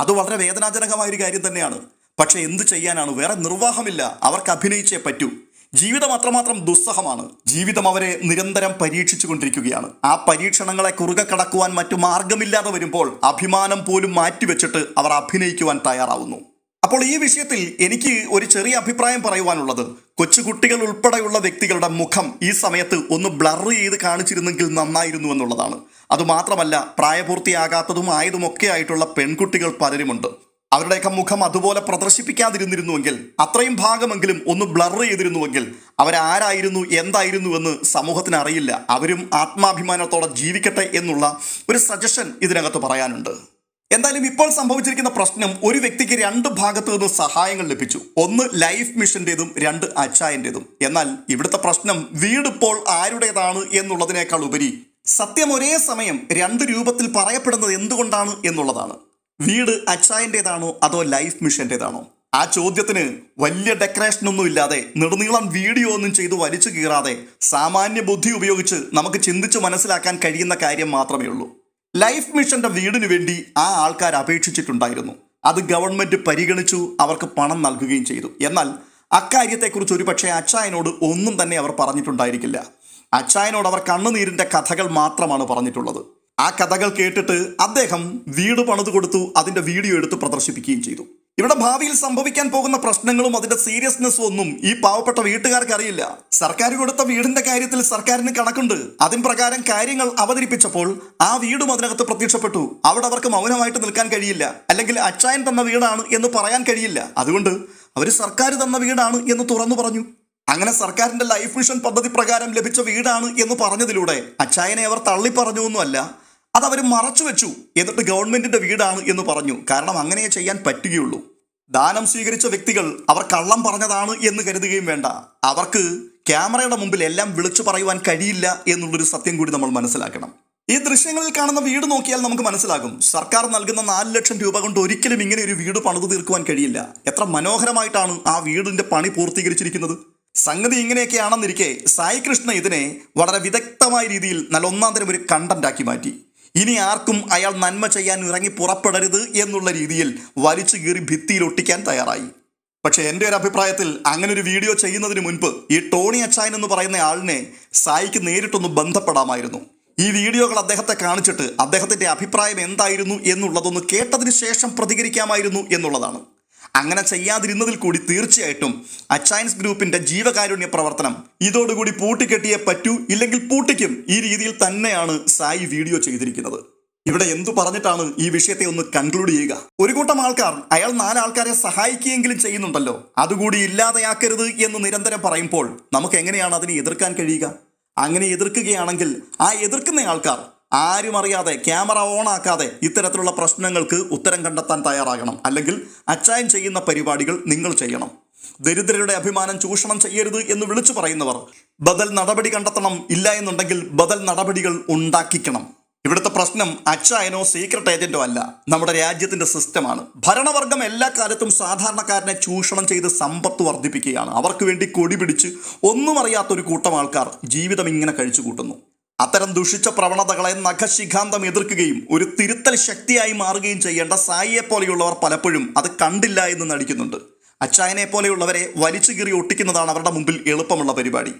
അത് വളരെ വേദനാജനകമായൊരു കാര്യം തന്നെയാണ്. പക്ഷെ എന്ത് ചെയ്യാനാണ്, വേറെ നിർവാഹമില്ല, അവർക്ക് അഭിനയിച്ചേ പറ്റൂ. ജീവിതം അത്രമാത്രം ദുസ്സഹമാണ്. ജീവിതം അവരെ നിരന്തരം പരീക്ഷിച്ചു കൊണ്ടിരിക്കുകയാണ്. ആ പരീക്ഷണങ്ങളെ കുറുകെ കടക്കുവാൻ മറ്റു മാർഗമില്ലാതെ വരുമ്പോൾ അഭിമാനം പോലും മാറ്റിവെച്ചിട്ട് അവർ അഭിനയിക്കുവാൻ തയ്യാറാവുന്നു. അപ്പോൾ ഈ വിഷയത്തിൽ എനിക്ക് ഒരു ചെറിയ അഭിപ്രായം പറയുവാനുള്ളത്, കൊച്ചുകുട്ടികൾ ഉൾപ്പെടെയുള്ള വ്യക്തികളുടെ മുഖം ഈ സമയത്ത് ഒന്ന് ബ്ലർ ചെയ്ത് കാണിച്ചിരുന്നെങ്കിൽ നന്നായിരുന്നു എന്നുള്ളതാണ്. അതുമാത്രമല്ല, പ്രായപൂർത്തിയാകാത്തതും ആയതുമൊക്കെ ആയിട്ടുള്ള പെൺകുട്ടികൾ പലരുമുണ്ട്. അവരുടെയൊക്കെ മുഖം അതുപോലെ പ്രദർശിപ്പിക്കാതിരുന്നിരുന്നുവെങ്കിൽ, അത്രയും ഭാഗമെങ്കിലും ഒന്ന് ബ്ലർ ചെയ്തിരുന്നുവെങ്കിൽ അവരാരായിരുന്നു എന്തായിരുന്നു എന്ന് സമൂഹത്തിന് അറിയില്ല. അവരും ആത്മാഭിമാനത്തോടെ ജീവിക്കട്ടെ എന്നുള്ള ഒരു സജഷൻ ഇതിനകത്ത് പറയാനുണ്ട്. എന്തായാലും ഇപ്പോൾ സംഭവിച്ചിരിക്കുന്ന പ്രശ്നം, ഒരു വ്യക്തിക്ക് 2 ഭാഗത്തു നിന്ന് സഹായങ്ങൾ ലഭിച്ചു. ഒന്ന് ലൈഫ് മിഷന്റേതും 2 അച്ചായന്റേതും. എന്നാൽ ഇവിടുത്തെ പ്രശ്നം വീട് ഇപ്പോൾ ആരുടേതാണ് എന്നുള്ളതിനേക്കാൾ ഉപരി സത്യം ഒരേ സമയം 2 രൂപത്തിൽ പറയപ്പെടുന്നത് എന്തുകൊണ്ടാണ് എന്നുള്ളതാണ്. വീട് അച്ചായന്റേതാണോ അതോ ലൈഫ് മിഷന്റേതാണോ? ആ ചോദ്യത്തിന് വലിയ ഡെക്കറേഷനൊന്നും ഇല്ലാതെ, നെടുനീളം വീഡിയോ ഒന്നും ചെയ്ത് വലിച്ചു കീറാതെ, സാമാന്യ ബുദ്ധി ഉപയോഗിച്ച് നമുക്ക് ചിന്തിച്ച് മനസ്സിലാക്കാൻ കഴിയുന്ന കാര്യം മാത്രമേ ഉള്ളൂ. ലൈഫ് മിഷന്റെ വീടിന് വേണ്ടി ആ ആൾക്കാർ അപേക്ഷിച്ചിട്ടുണ്ടായിരുന്നു. അത് ഗവൺമെന്റ് പരിഗണിച്ചു, അവർക്ക് പണം നൽകുകയും ചെയ്തു. എന്നാൽ അക്കാര്യത്തെക്കുറിച്ച് ഒരുപക്ഷെ അച്ചായനോട് ഒന്നും തന്നെ അവർ പറഞ്ഞിട്ടുണ്ടായിരിക്കില്ല. അച്ചായനോട് അവർ കണ്ണുനീരിന്റെ കഥകൾ മാത്രമാണ് പറഞ്ഞിട്ടുള്ളത്. ആ കഥകൾ കേട്ടിട്ട് അദ്ദേഹം വീട് പണിത് കൊടുത്തു, അതിന്റെ വീഡിയോ എടുത്ത് പ്രദർശിപ്പിക്കുകയും ചെയ്തു. ഇവിടെ ഭാവിയിൽ സംഭവിക്കാൻ പോകുന്ന പ്രശ്നങ്ങളും അതിന്റെ സീരിയസ്നെസ്സും ഒന്നും ഈ പാവപ്പെട്ട വീട്ടുകാർക്ക് അറിയില്ല. സർക്കാർ കൊടുത്ത വീടിന്റെ കാര്യത്തിൽ സർക്കാരിന് കണക്കുണ്ട്. അതിന് പ്രകാരം കാര്യങ്ങൾ അവതരിപ്പിച്ചപ്പോൾ ആ വീടും അതിനകത്ത് പ്രത്യക്ഷപ്പെട്ടു. അവിടെ അവർക്ക് മൗനമായിട്ട് നിൽക്കാൻ കഴിയില്ല. അല്ലെങ്കിൽ അച്ചായൻ തന്ന വീടാണ് എന്ന് പറയാൻ കഴിയില്ല. അതുകൊണ്ട് അവർ സർക്കാർ തന്ന വീടാണ് എന്ന് തുറന്നു പറഞ്ഞു. അങ്ങനെ സർക്കാരിന്റെ ലൈഫ് മിഷൻ പദ്ധതി പ്രകാരം ലഭിച്ച വീടാണ് എന്ന് പറഞ്ഞതിലൂടെ അച്ചായനെ അവർ തള്ളിപ്പറഞ്ഞൊന്നുമല്ല, അതവർ മറച്ചു വെച്ചു. എന്നിട്ട് ഗവൺമെന്റിന്റെ വീടാണ് എന്ന് പറഞ്ഞു. കാരണം അങ്ങനെ ചെയ്യാൻ പറ്റുകയുള്ളൂ. ദാനം സ്വീകരിച്ച വ്യക്തികൾ അവർ കള്ളം പറഞ്ഞതാണ് എന്ന് കരുതുകയും വേണ്ട. അവർക്ക് ക്യാമറയുടെ മുമ്പിൽ എല്ലാം വിളിച്ചു പറയുവാൻ കഴിയില്ല എന്നുള്ളൊരു സത്യം കൂടി നമ്മൾ മനസ്സിലാക്കണം. ഈ ദൃശ്യങ്ങളിൽ കാണുന്ന വീട് നോക്കിയാൽ നമുക്ക് മനസ്സിലാകും, സർക്കാർ നൽകുന്ന 4 ലക്ഷം രൂപ കൊണ്ട് ഒരിക്കലും ഇങ്ങനെ ഒരു വീട് പണിത് തീർക്കുവാൻ കഴിയില്ല. എത്ര മനോഹരമായിട്ടാണ് ആ വീടിന്റെ പണി പൂർത്തീകരിച്ചിരിക്കുന്നത്. സംഗതി ഇങ്ങനെയൊക്കെയാണെന്നിരിക്കെ സായി കൃഷ്ണ ഇതിനെ വളരെ വിദഗ്ധമായ രീതിയിൽ നല്ല ഒന്നാം തരം ഒരു കണ്ടന്റ് ആക്കി മാറ്റി. ഇനി ആർക്കും അയാൾ നന്മ ചെയ്യാൻ ഇറങ്ങി പുറപ്പെടരുത് എന്നുള്ള രീതിയിൽ വലിച്ചു കീറി ഭിത്തിയിൽ ഒട്ടിക്കാൻ തയ്യാറായി. പക്ഷെ എൻ്റെ ഒരു അഭിപ്രായത്തിൽ അങ്ങനെ ഒരു വീഡിയോ ചെയ്യുന്നതിന് മുൻപ് ഈ ടോണി അച്ചായൻ എന്ന് പറയുന്ന ആളിനെ സായിക്ക് നേരിട്ടൊന്ന് ബന്ധപ്പെടാമായിരുന്നു. ഈ വീഡിയോകൾ അദ്ദേഹത്തെ കാണിച്ചിട്ട് അദ്ദേഹത്തിന്റെ അഭിപ്രായം എന്തായിരുന്നു എന്നുള്ളതൊന്ന് കേട്ടതിന് ശേഷം പ്രതികരിക്കാമായിരുന്നു എന്നുള്ളതാണ്. അങ്ങനെ ചെയ്യാതിരുന്നതിൽ കൂടി തീർച്ചയായിട്ടും അച്ചായൻസ് ഗ്രൂപ്പിന്റെ ജീവകാരുണ്യ പ്രവർത്തനം ഇതോടുകൂടി പൂട്ടിക്കെട്ടിയേ പറ്റൂ, ഇല്ലെങ്കിൽ പൂട്ടിക്കും. ഈ രീതിയിൽ തന്നെയാണ് സായി വീഡിയോ ചെയ്തിരിക്കുന്നത്. ഇവിടെ എന്തു പറഞ്ഞിട്ടാണ് ഈ വിഷയത്തെ ഒന്ന് കൺക്ലൂഡ് ചെയ്യുക? ഒരു കൂട്ടം ആൾക്കാർ അയാൾ 4 ആൾക്കാരെ സഹായിക്കുകയെങ്കിലും ചെയ്യുന്നുണ്ടല്ലോ, അതുകൂടി ഇല്ലാതെയാക്കരുത് എന്ന് നിരന്തരം പറയുമ്പോൾ നമുക്ക് എങ്ങനെയാണ് അതിനെ എതിർക്കാൻ കഴിയുക? അങ്ങനെ എതിർക്കുകയാണെങ്കിൽ ആ എതിർക്കുന്ന ആൾക്കാർ ആരും അറിയാതെ ക്യാമറ ഓൺ ആക്കാതെ ഇത്തരത്തിലുള്ള പ്രശ്നങ്ങൾക്ക് ഉത്തരം കണ്ടെത്താൻ തയ്യാറാകണം. അല്ലെങ്കിൽ അച്ചായൻ ചെയ്യുന്ന പരിപാടികൾ നിങ്ങൾ ചെയ്യണം. ദരിദ്രരുടെ അഭിമാനം ചൂഷണം ചെയ്യരുത് എന്ന് വിളിച്ചു പറയുന്നവർ ബദൽ നടപടി കണ്ടെത്തണം. ഇല്ല എന്നുണ്ടെങ്കിൽ ബദൽ നടപടികൾ ഉണ്ടാക്കിക്കണം. ഇവിടുത്തെ പ്രശ്നം അച്ചായനോ സീക്രട്ട് ഏജന്റോ അല്ല, നമ്മുടെ രാജ്യത്തിന്റെ സിസ്റ്റമാണ്. ഭരണവർഗം എല്ലാ കാലത്തും സാധാരണക്കാരനെ ചൂഷണം ചെയ്ത് സമ്പത്ത് വർദ്ധിപ്പിക്കുകയാണ്. അവർക്ക് വേണ്ടി കൊടി പിടിച്ച് ഒന്നും അറിയാത്തൊരു കൂട്ടം ആൾക്കാർ ജീവിതം ഇങ്ങനെ കഴിച്ചു കൂട്ടുന്നു. അത്തരം ദുഷിച്ച പ്രവണതകളെ നഖശിഖാന്തം എതിർക്കുകയും ഒരു തിരുത്തൽ ശക്തിയായി മാറുകയും ചെയ്യേണ്ട സായിയെ പോലെയുള്ളവർ പലപ്പോഴും അത് കണ്ടില്ല എന്ന് നടിക്കുന്നുണ്ട്. അച്ചായനെ പോലെയുള്ളവരെ വലിച്ചു കീറി ഒട്ടിക്കുന്നതാണ് അവരുടെ മുമ്പിൽ എളുപ്പമുള്ള പരിപാടി.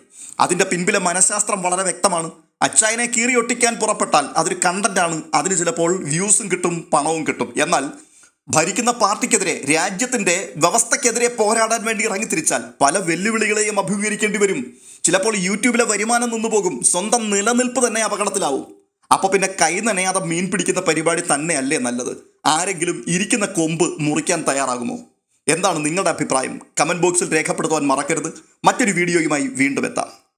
അതിന്റെ പിൻപിലെ മനഃശാസ്ത്രം വളരെ വ്യക്തമാണ്. അച്ചായനെ കീറി ഒട്ടിക്കാൻ പുറപ്പെട്ടാൽ അതൊരു കണ്ടന്റാണ്. അതിന് ചിലപ്പോൾ വ്യൂസും കിട്ടും, പണവും കിട്ടും. എന്നാൽ ഭരിക്കുന്ന പാർട്ടിക്കെതിരെ, രാജ്യത്തിന്റെ വ്യവസ്ഥക്കെതിരെ പോരാടാൻ വേണ്ടി ഇറങ്ങിത്തിരിച്ചാൽ പല വെല്ലുവിളികളെയും അഭിമുഖീകരിക്കേണ്ടി വരും. ചിലപ്പോൾ യൂട്യൂബിലെ വരുമാനം നിന്നുപോകും, സ്വന്തം നിലനിൽപ്പ് തന്നെ അപകടത്തിലാവും. അപ്പൊ പിന്നെ കൈ നനയാതെ മീൻ പിടിക്കുന്ന പരിപാടി തന്നെയല്ലേ നല്ലത്? ആരെങ്കിലും ഇരിക്കുന്ന കൊമ്പ് മുറിക്കാൻ തയ്യാറാകുമോ? എന്താണ് നിങ്ങളുടെ അഭിപ്രായം? കമന്റ് ബോക്സിൽ രേഖപ്പെടുത്തുവാൻ മറക്കരുത്. മറ്റൊരു വീഡിയോയുമായി വീണ്ടും എത്താം.